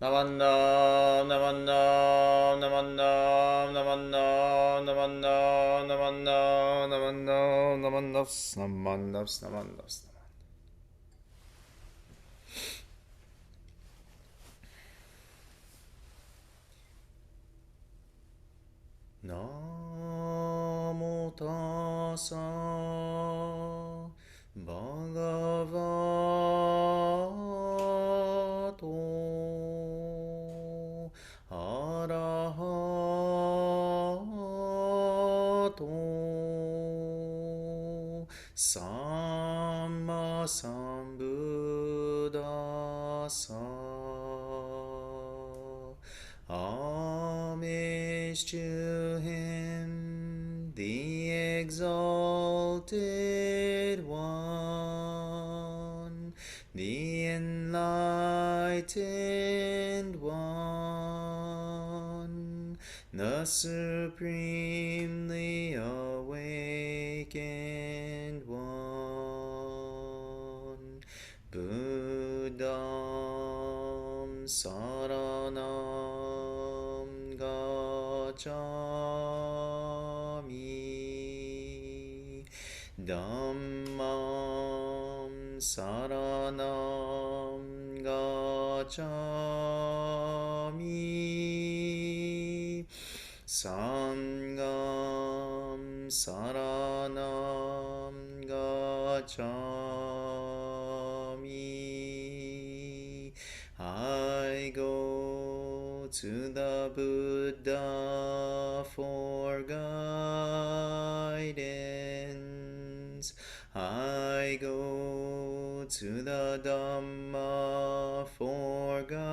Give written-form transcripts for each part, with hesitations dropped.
Namanda, Namanda, Namanda, Namanda, Namanda, Namanda, Namanda, Namandavs, Namandavs, Namandavs. Namo tassa bhagavato arahato samma sambuddhassa. Homage to him, the exalted one, the enlightened one, the supremely awakened one, Buddham Saranam Gacchami, Dhammam Saranam Gacchami, Sangham Saranam Gacchami. I go to the Buddha for guidance. I go to the Dhamma for guidance.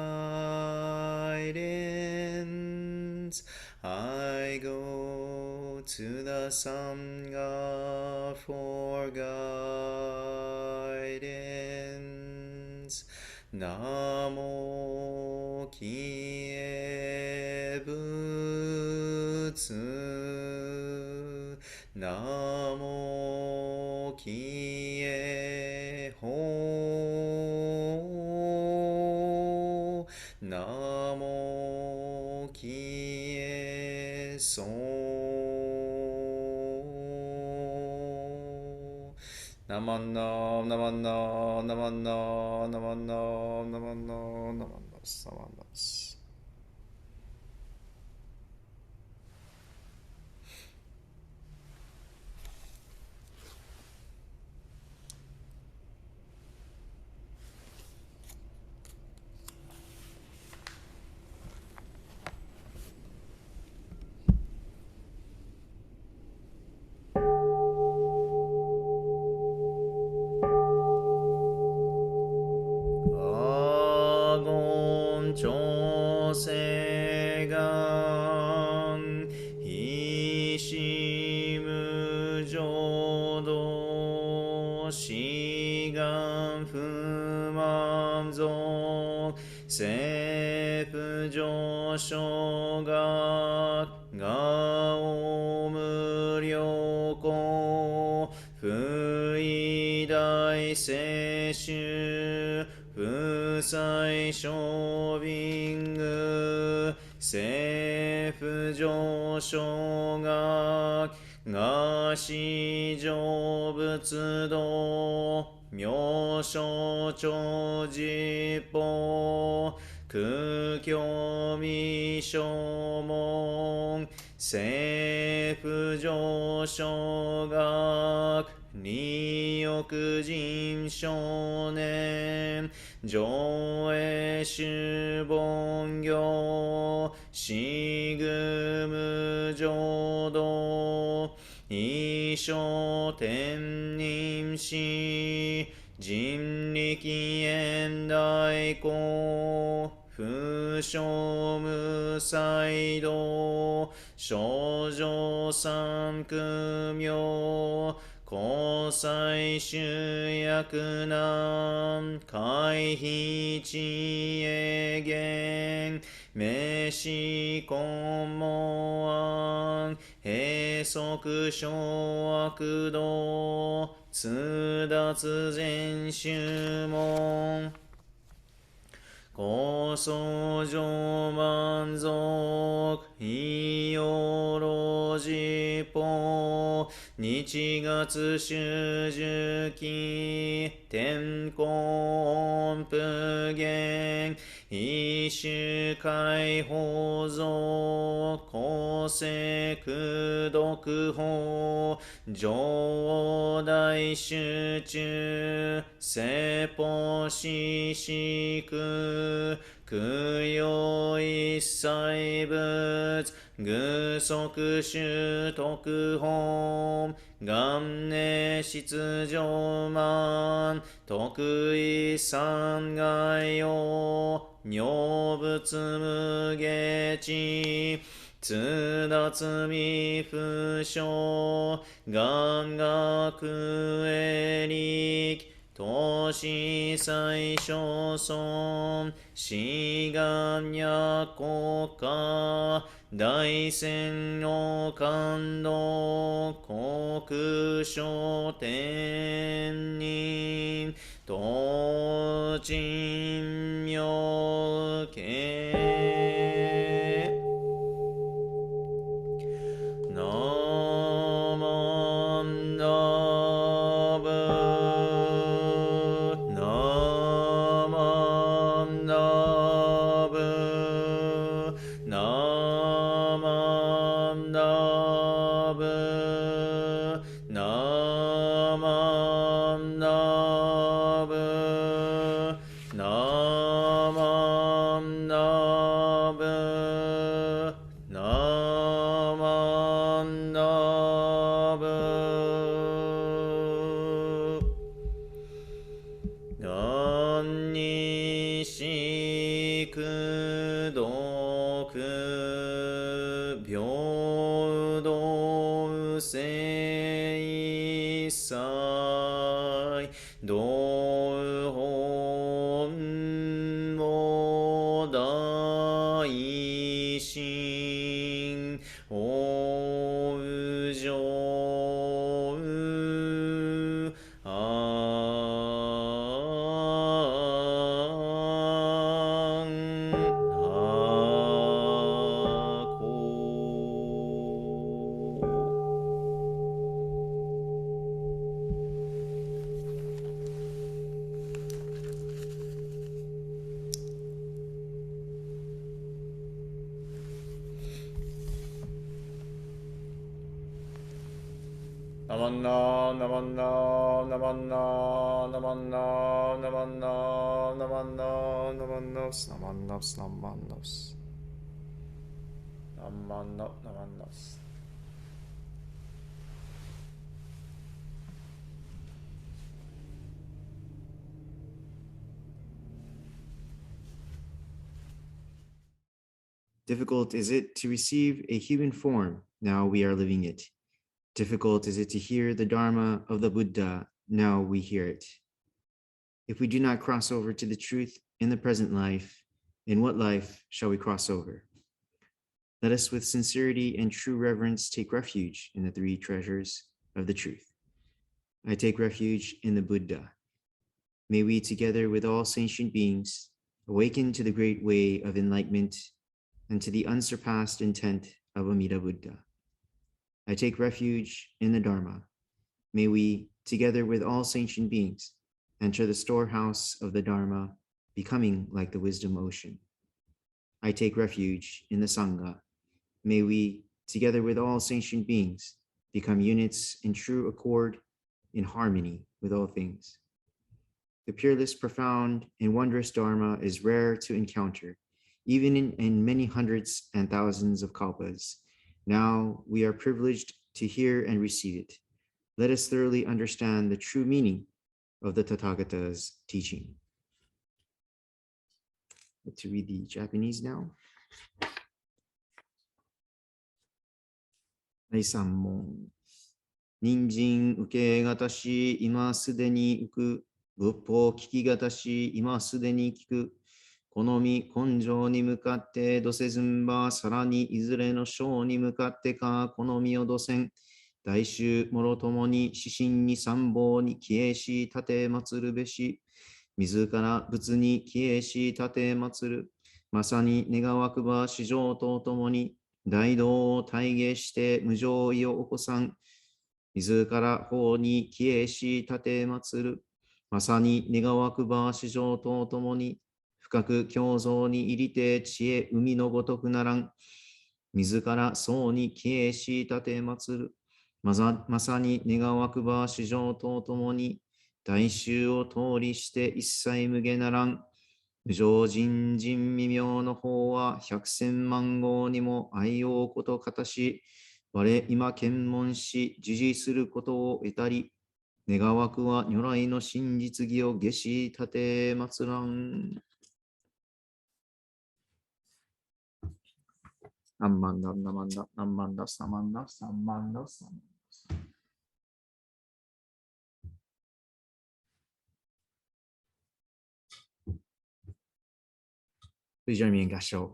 I go to the Sangha for guidance. Namo Kie Butsu, Namo Kie Ho, Namo Kie So. Namanda, Namanda, Namanda, Namanda, Namanda, Namandas, Namandas. Chosegan Hishimu Jodo Shigan Fumanzo Sepu Joshoga Gao Muryoko Fuidai Seishu Fusai Shobingu Sefu Joshoga Gashi Jobutsudo Myosho Chojippo Kukyo Mishomon Sefu Joshoga Niyokujin Shonen Joe Shubongyo Shigumu Jodo Isho Tennin Shi Jinriki Endaiko Fusho Musaido Shoujo Sankumyo Kosai Shuyaku Nam Kaihi Chie Gen Meshi Konmoan Heisoku Shoaku Do Tsudatsu Zen Shumon 高僧上満足、非よろじぽ、日月主樹期、天根普賢、一種解放像、公正苦毒法、上大集中、説法四式、供養一切仏、具足修徳本、元年出上満、得意三害用、女仏無下地、津脱未不詳、願学へ力、投資最小尊、志願や国家、大戦の感動、国書天人、東鎮妙慶。ナマンダブナマンダブナマンダブナマンダブナマンダブナマンダブ何にしくどく平等性一切道本を大心おうじょうあんなこ。ナマンナーナマンナーナマンナーナマンナーナマンナーナマンナーナマンナスナマンナスナマンナスナマンナナマンナス。Difficult is it to receive a human form, now we are living it. Difficult is it to hear the Dharma of the Buddha, now we hear it. If we do not cross over to the truth in the present life, in what life shall we cross over? Let us with sincerity and true reverence take refuge in the three treasures of the truth. I take refuge in the Buddha. May we, together with all sentient beings, awaken to the great way of enlightenment and to the unsurpassed intent of Amida Buddha. I take refuge in the Dharma. May we, together with all sentient beings, enter the storehouse of the Dharma, becoming like the wisdom ocean. I take refuge in the Sangha. May we, together with all sentient beings, become units in true accord, in harmony with all things. The peerless, profound, and wondrous Dharma is rare to encounter, even in many hundreds and thousands of kalpas. Now we are privileged to hear and receive it. Let us thoroughly understand the true meaning of the Tathagata's teaching. To read the Japanese now. 第3問。人参受けがたし、今すでに浮く。仏法聞きがたし、今すでに聞く。好み根性に向かってどせずんば、さらにいずれの章に向かってか、好みをどせん。大衆もろともに指針に参謀に帰依し、立て祀るべし。自ら仏に帰依し立て祀る。まさに願わくば史上とともに、大道を体現して無常意を起こさん。自ら法に帰依し立て祀る。まさに願わくば史上とともに、深く教蔵に入りて知恵海のごとくならん。自ら僧に帰依し立て祀る。まさに願わくば史上とともに、大衆を通りして一切無下ならん。無常人人未明の方は百千万号にも愛用ことかたし、我今検問し、受持することを得たり、願わくは如来の真実義を下し立て祀らん。何万だ、何万だ、何万だ、三万だ、三万だ、三万だ。Please join me in Gassho.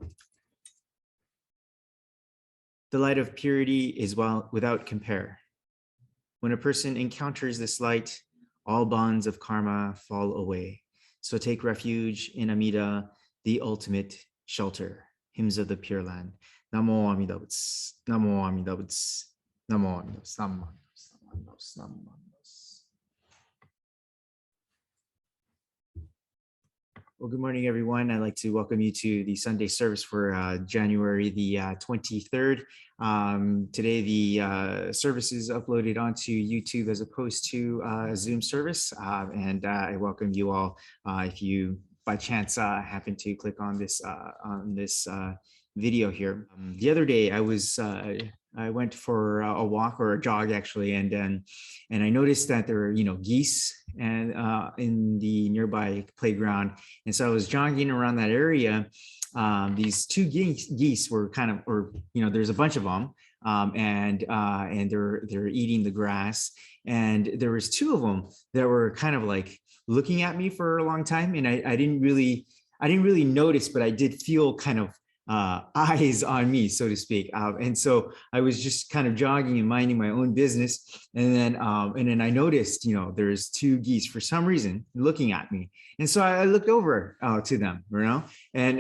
The light of purity is without compare. When a person encounters this light, all bonds of karma fall away. So take refuge in Amida, the ultimate shelter. Hymns of the Pure Land. Namo Amida Butsu, Namo Amida Butsu, Namo Amida Butsu, Namo Amida Butsu, Namo Amida Butsu, Namo Amida Butsu. Well, good morning, everyone. I'd like to welcome you to the Sunday service for January the 23rd. Today, the service is uploaded onto YouTube as opposed to a Zoom service. And I welcome you all if you, by chance, happen to click on this video here. The other day, I went for a walk or a jog actually, and I noticed that there were geese and in the nearby playground, and so I was jogging around that area. These two geese were kind of, there's a bunch of them, and they're eating the grass, and there was two of them that were kind of like looking at me for a long time, and I didn't really notice, but I did feel kind of eyes on me, so to speak. And so I was just kind of jogging and minding my own business. And then I noticed, there's two geese for some reason looking at me. And so I looked over to them, and,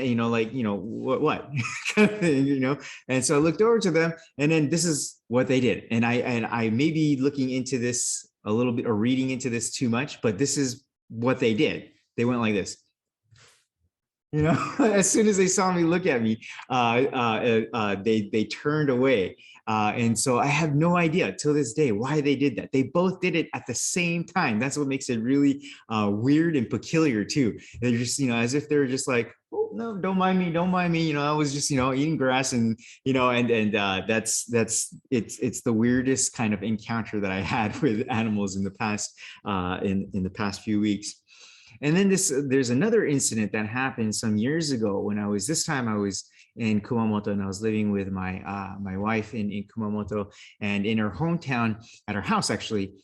what, kind of thing, and so I looked over to them, and then this is what they did. And I may be looking into this a little bit or reading into this too much, but this is what they did. They went like this. As soon as they saw me look at me, they turned away. And so I have no idea till this day why they did that. They both did it at the same time. That's what makes it really weird and peculiar too. They're just, as if they're just like, oh no, don't mind me. I was just, eating grass, and that's it's the weirdest kind of encounter that I had with animals in the past in the past few weeks. And then there's another incident that happened some years ago when I was in Kumamoto, and I was living with my wife in Kumamoto, and in her hometown, at her house actually,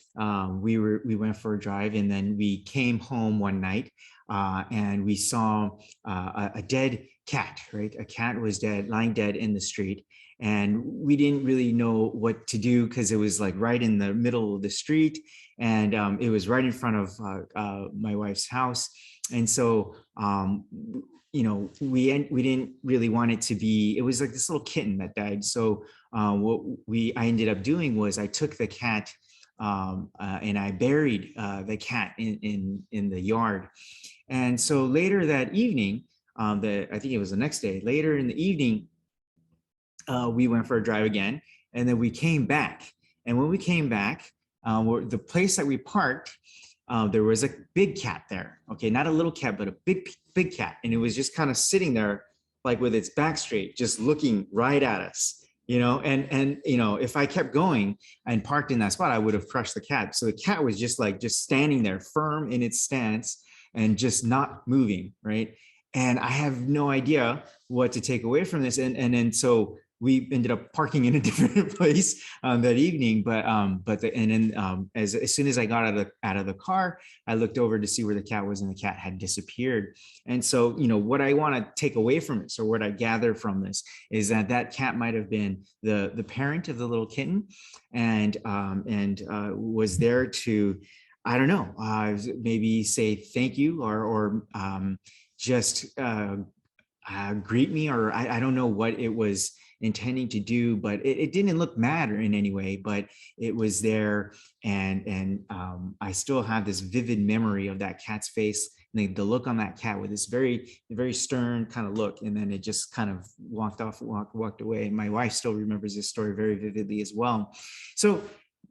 we went for a drive, and then we came home one night, and we saw a dead cat. Right, a cat was lying dead in the street. And we didn't really know what to do because it was like right in the middle of the street, and it was right in front of my wife's house. And so, we didn't really want it to be. It was like this little kitten that died. So what I ended up doing was I took the cat and I buried the cat in the yard. And so later that evening, I think it was the next day. Later in the evening, we went for a drive again, and then we came back. And when we came back, the place that we parked, there was a big cat there. Okay, not a little cat, but a big cat, and it was just kind of sitting there, like with its back straight, just looking right at us. And if I kept going and parked in that spot, I would have crushed the cat. So the cat was just standing there, firm in its stance, and just not moving, right? And I have no idea what to take away from this. And then so we ended up parking in a different place that evening. As soon as I got out of the car, I looked over to see where the cat was, and the cat had disappeared. And so, what I want to take away from this, or what I gather from this, is that cat might have been the parent of the little kitten, and was there to I don't know, maybe say thank you or just greet me, or I don't know what it was intending to do, but it didn't look mad or in any way, but it was there. And I still have this vivid memory of that cat's face, and the look on that cat with this very stern kind of look. And then it just kind of walked away. And my wife still remembers this story very vividly as well. So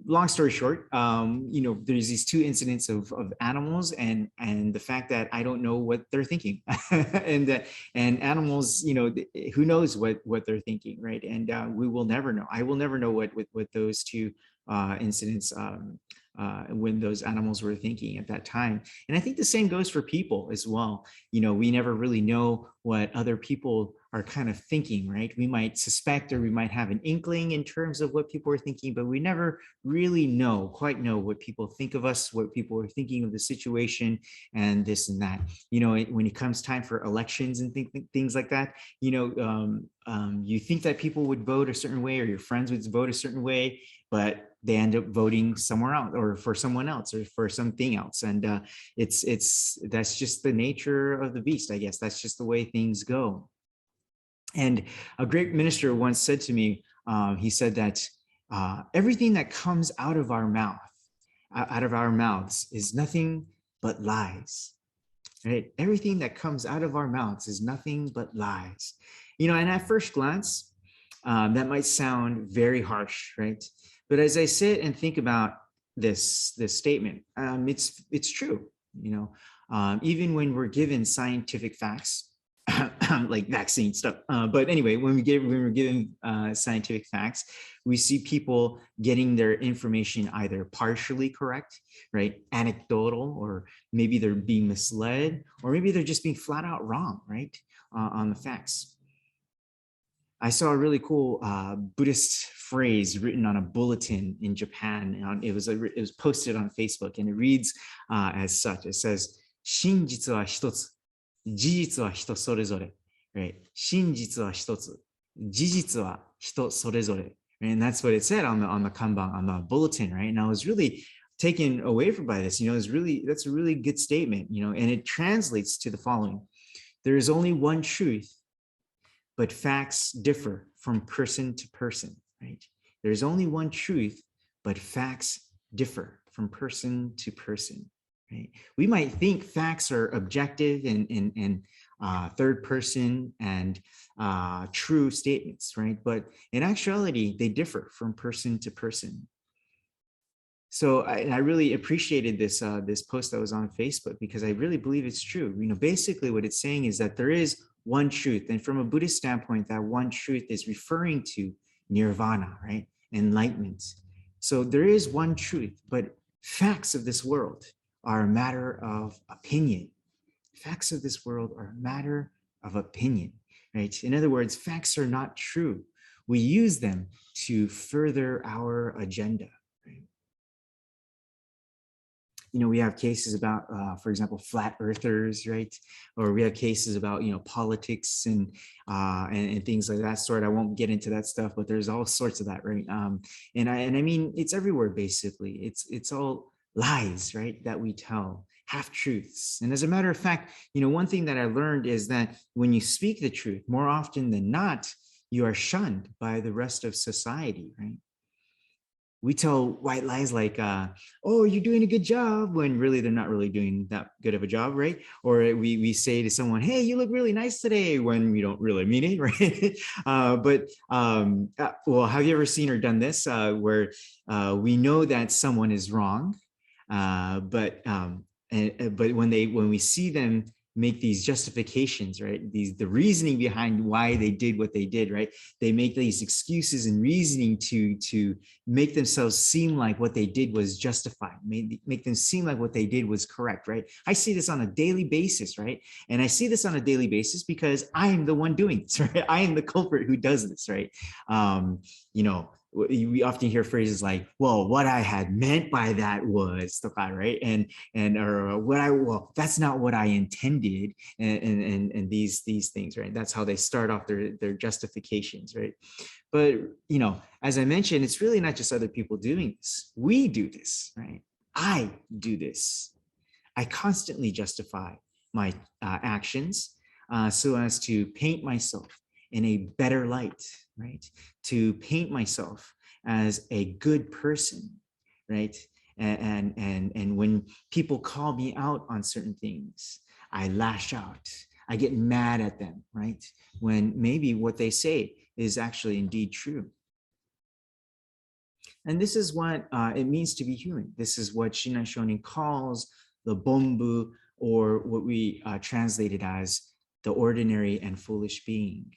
long story short, there's these two incidents of animals and the fact that I don't know what they're thinking, and animals, who knows what they're thinking, right? And we will never know. I will never know what those two incidents, when those animals were thinking at that time. And I think the same goes for people as well. We never really know what other people are kind of thinking, right? We might suspect, or we might have an inkling in terms of what people are thinking, but we never really quite know what people think of us, what people are thinking of the situation, and this and that. When it comes time for elections and things like that, you think that people would vote a certain way, or your friends would vote a certain way, but they end up voting somewhere else, or for someone else, or for something else. And that's just the nature of the beast, I guess. That's just the way things go. And a great minister once said to me, he said that everything that comes out of our mouths is nothing but lies. Right? Everything that comes out of our mouths is nothing but lies. And at first glance, that might sound very harsh, right? But as I sit and think about this statement, it's true. Even when we're given scientific facts, like vaccine stuff. But anyway, when we're given scientific facts, we see people getting their information either partially correct, right? Anecdotal, or maybe they're being misled, or maybe they're just being flat out wrong, right? On the facts. I saw a really cool Buddhist phrase written on a bulletin in Japan. It was posted on Facebook, and it reads as such. It says, 真実は一つ。事実は人それぞれ、right? 真実は一つ、事実は人それぞれ, and that's what it said on the kanban, on the bulletin, right? And I was really taken away by this. That's a really good statement, and it translates to the following: there is only one truth, but facts differ from person to person, right? There's only one truth, but facts differ from person to person. Right? We might think facts are objective and third person and true statements, right? But in actuality, they differ from person to person. So I really appreciated this post that was on Facebook, because I really believe it's true. Basically what it's saying is that there is one truth, and from a Buddhist standpoint, that one truth is referring to nirvana, right? Enlightenment. So there is one truth, but facts of this world are a matter of opinion. Facts of this world are a matter of opinion, right? In other words, facts are not true. We use them to further our agenda, right? We have cases about, for example, flat earthers, right? Or we have cases about, politics and things like that sort. I won't get into that stuff, but there's all sorts of that, right? And I mean, it's everywhere, basically. It's all lies, right, that we tell, half truths. And as a matter of fact, one thing that I learned is that when you speak the truth, more often than not, you are shunned by the rest of society, right? We tell white lies like, oh, you're doing a good job, when really they're not really doing that good of a job, right? Or we say to someone, hey, you look really nice today, when we don't really mean it, right? Well, have you ever seen or done this where we know that someone is wrong, but when we see them make these justifications, right? The reasoning behind why they did what they did, right? They make these excuses and reasoning to make themselves seem like what they did was justified, make them seem like what they did was correct, right? I see this on a daily basis, right? And I see this on a daily basis because I am the one doing this, right? I am the culprit who does this, right? We often hear phrases like, well, what I had meant by that was, right? Well, that's not what I intended. And these things, right? That's how they start off their justifications, right? But, as I mentioned, it's really not just other people doing this. We do this, right? I do this. I constantly justify my actions so as to paint myself in a better light, right? To paint myself as a good person, right? And when people call me out on certain things, I lash out. I get mad at them, right? When maybe what they say is actually indeed true. And this is what it means to be human. This is what Shinai Shonin calls the bonbu, or what we translated as the ordinary and foolish being.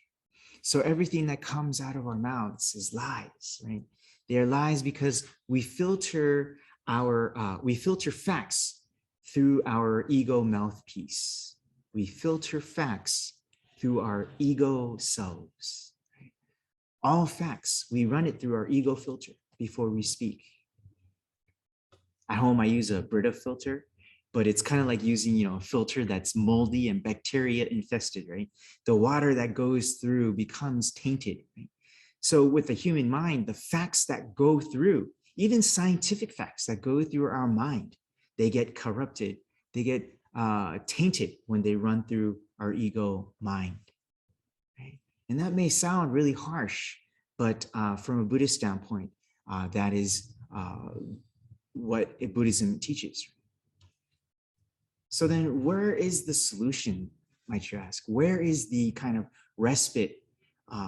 So everything that comes out of our mouths is lies, right? They are lies because we filter facts through our ego mouthpiece. We filter facts through our ego selves. Right? All facts, we run it through our ego filter before we speak. At home, I use a Brita filter, but it's kind of like using, a filter that's moldy and bacteria infested, right? The water that goes through becomes tainted, right? So with the human mind, the facts that go through, even scientific facts that go through our mind, they get corrupted, they get tainted when they run through our ego mind, right? And that may sound really harsh, but from a Buddhist standpoint, that is what Buddhism teaches. So then where is the solution, might you ask? Where is the kind of respite?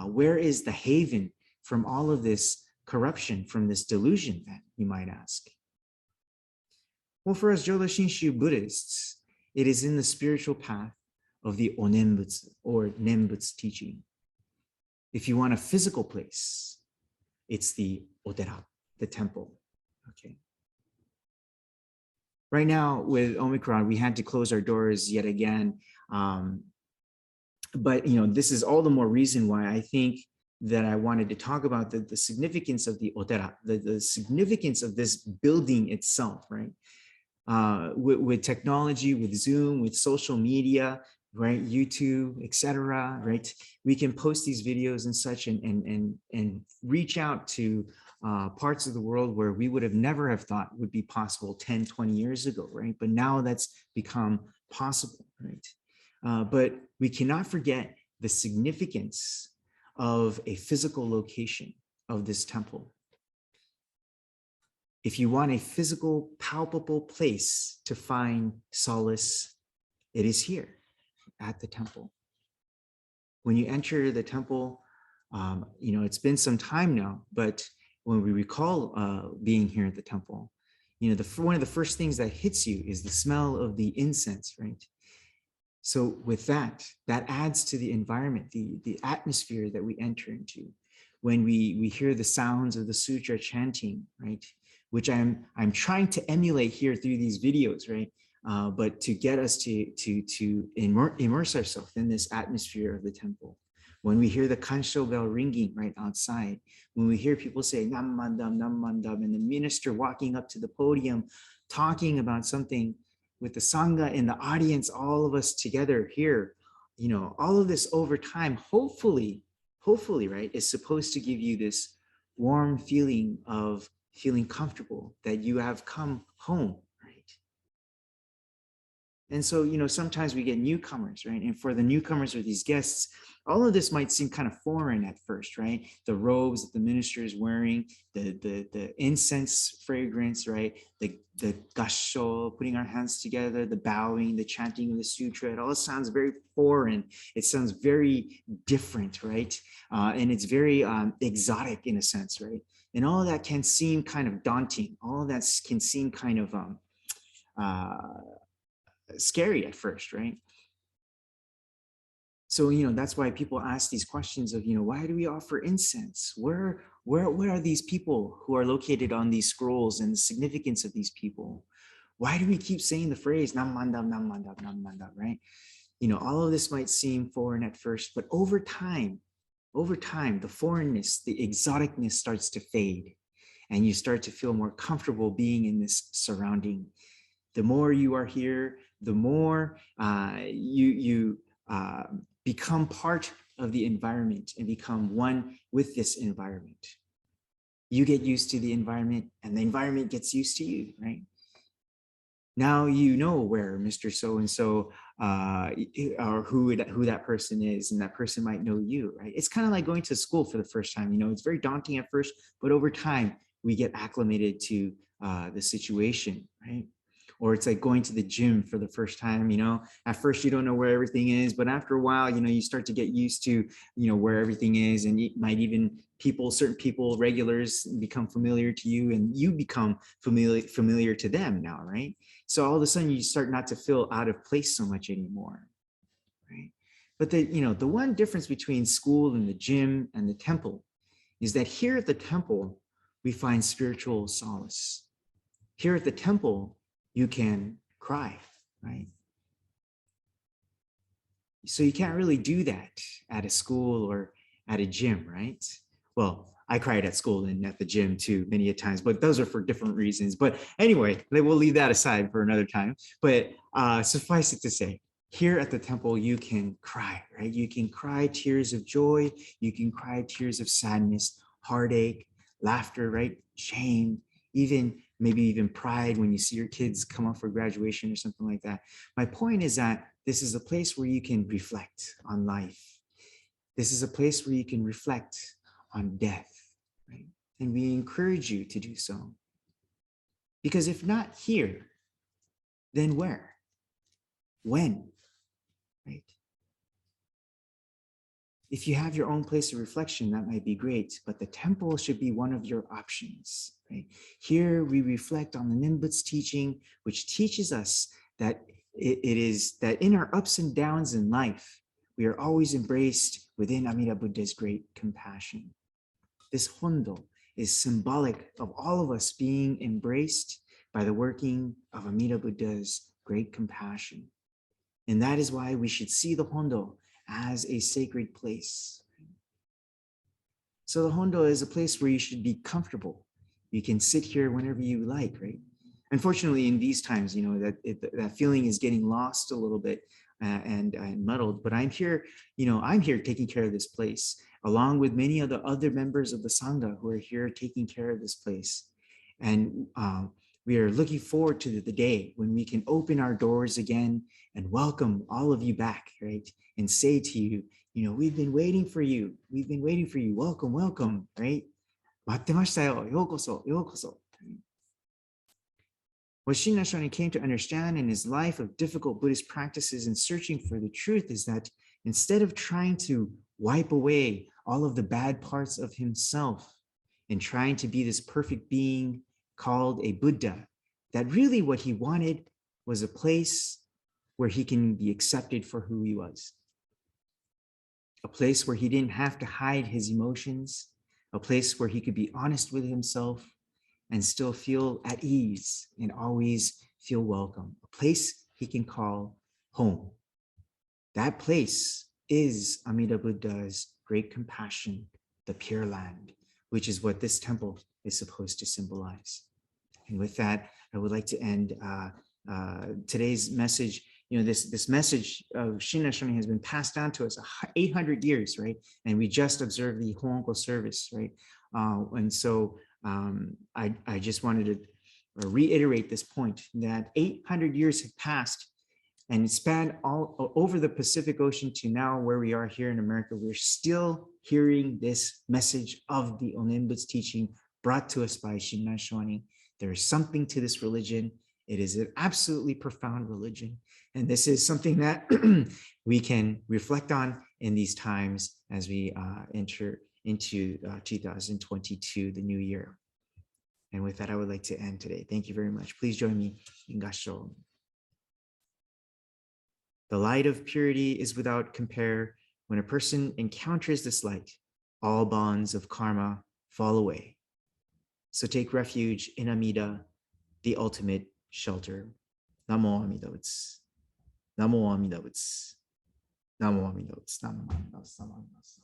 Where is the haven from all of this corruption, from this delusion, that you might ask? Well, for us Jodo Shinshu Buddhists, it is in the spiritual path of the Onenbutsu or Nembutsu teaching. If you want a physical place, it's the Otera, the temple. Okay. Right now with Omicron, we had to close our doors yet again. But this is all the more reason why I think that I wanted to talk about the significance of the Otera, the significance of this building itself, right? With technology, with Zoom, with social media, right? YouTube, etc. Right? We can post these videos and such and reach out to parts of the world where we would have never have thought would be possible 10, 20 years ago, right? But now that's become possible, right? But we cannot forget the significance of a physical location of this temple. If you want a physical, palpable place to find solace, it is here at the temple. When you enter the temple, it's been some time now, but when we recall being here at the temple, one of the first things that hits you is the smell of the incense, right? So with that adds to the environment, the atmosphere that we enter into. When we hear the sounds of the sutra chanting, right? Which I'm trying to emulate here through these videos, right? But to get us to immerse ourselves in this atmosphere of the temple. When we hear the kansho bell ringing right outside, when we hear people say nam mandam, and the minister walking up to the podium talking about something with the sangha in the audience, all of us together here, all of this over time, hopefully, right, is supposed to give you this warm feeling of feeling comfortable that you have come home, right? And so, sometimes we get newcomers, right? And for the newcomers or these guests, all of this might seem kind of foreign at first, right? The robes that the minister is wearing, the incense fragrance, right? The gassho, putting our hands together, the bowing, the chanting of the sutra, it all sounds very foreign. It sounds very different, right? And it's very exotic in a sense, right? And all of that can seem kind of daunting. All of that can seem kind of scary at first, right? So, that's why people ask these questions of, why do we offer incense? Where are these people who are located on these scrolls, and the significance of these people? Why do we keep saying the phrase nam mandam, right? All of this might seem foreign at first, but over time, the foreignness, the exoticness starts to fade, and you start to feel more comfortable being in this surrounding. The more you are here, the more you become part of the environment and become one with this environment. You get used to the environment, and the environment gets used to you, right? Now you know where Mr. So-and-so or who that person is, and that person might know you, right? It's kind of like going to school for the first time. It's very daunting at first, but over time we get acclimated to the situation, right? Or it's like going to the gym for the first time. At first you don't know where everything is, but after a while, you start to get used to, where everything is, and it might even certain people, regulars, become familiar to you, and you become familiar to them now, right? So all of a sudden you start not to feel out of place so much anymore, right? But the one difference between school and the gym and the temple is that here at the temple, we find spiritual solace. Here at the temple, you can cry, right? So you can't really do that at a school or at a gym, right? Well, I cried at school and at the gym too, many a times, but those are for different reasons. But anyway, we'll leave that aside for another time. But suffice it to say, here at the temple, you can cry, right? You can cry tears of joy. You can cry tears of sadness, heartache, laughter, right? Shame, maybe even pride when you see your kids come up for graduation or something like that. My point is that this is a place where you can reflect on life. This is a place where you can reflect on death, right? And we encourage you to do so. Because if not here, then where? When? Right? If you have your own place of reflection, that might be great, but the temple should be one of your options, right? Here we reflect on the Nimbut's teaching, which teaches us that it is that in our ups and downs in life, we are always embraced within Amida Buddha's great compassion. This Hondo is symbolic of all of us being embraced by the working of Amida Buddha's great compassion. And that is why we should see the Hondo as a sacred place. So the Hondo is a place where you should be comfortable. You can sit here whenever you like, right? Unfortunately, in these times, that feeling is getting lost a little bit and muddled. But I'm here, I'm here taking care of this place, along with many of the other members of the Sangha who are here taking care of this place. And we are looking forward to the day when we can open our doors again and welcome all of you back, right? And say to you, we've been waiting for you. We've been waiting for you. Welcome, welcome, right? 待ってましたよ。ようこそ、ようこそ. What Shinra Shonin came to understand in his life of difficult Buddhist practices and searching for the truth is that instead of trying to wipe away all of the bad parts of himself and trying to be this perfect being called a Buddha, that really what he wanted was a place where he can be accepted for who he was. A place where he didn't have to hide his emotions, a place where he could be honest with himself and still feel at ease and always feel welcome. A place he can call home. That place is Amida Buddha's great compassion, the Pure Land, which is what this temple is supposed to symbolize. And with that, I would like to end today's message. This message of Shinra Shonin has been passed down to us 800 years, right? And we just observed the Hongo service, right? And so I just wanted to reiterate this point that 800 years have passed and it spanned all over the Pacific Ocean to now where we are here in America. We're still hearing this message of the Onenbutsu teaching brought to us by Shinra Shonin. There is something to this religion. It is an absolutely profound religion. And this is something that we can reflect on in these times as we enter into 2022, the new year. And with that, I would like to end today. Thank you very much. Please join me in Gassho. The light of purity is without compare. When a person encounters this light, all bonds of karma fall away. So take refuge in Amida, the ultimate shelter. Namo Amida Butsu. Namo Amida Butsu. Namo Amida Butsu. Namo Amida Butsu.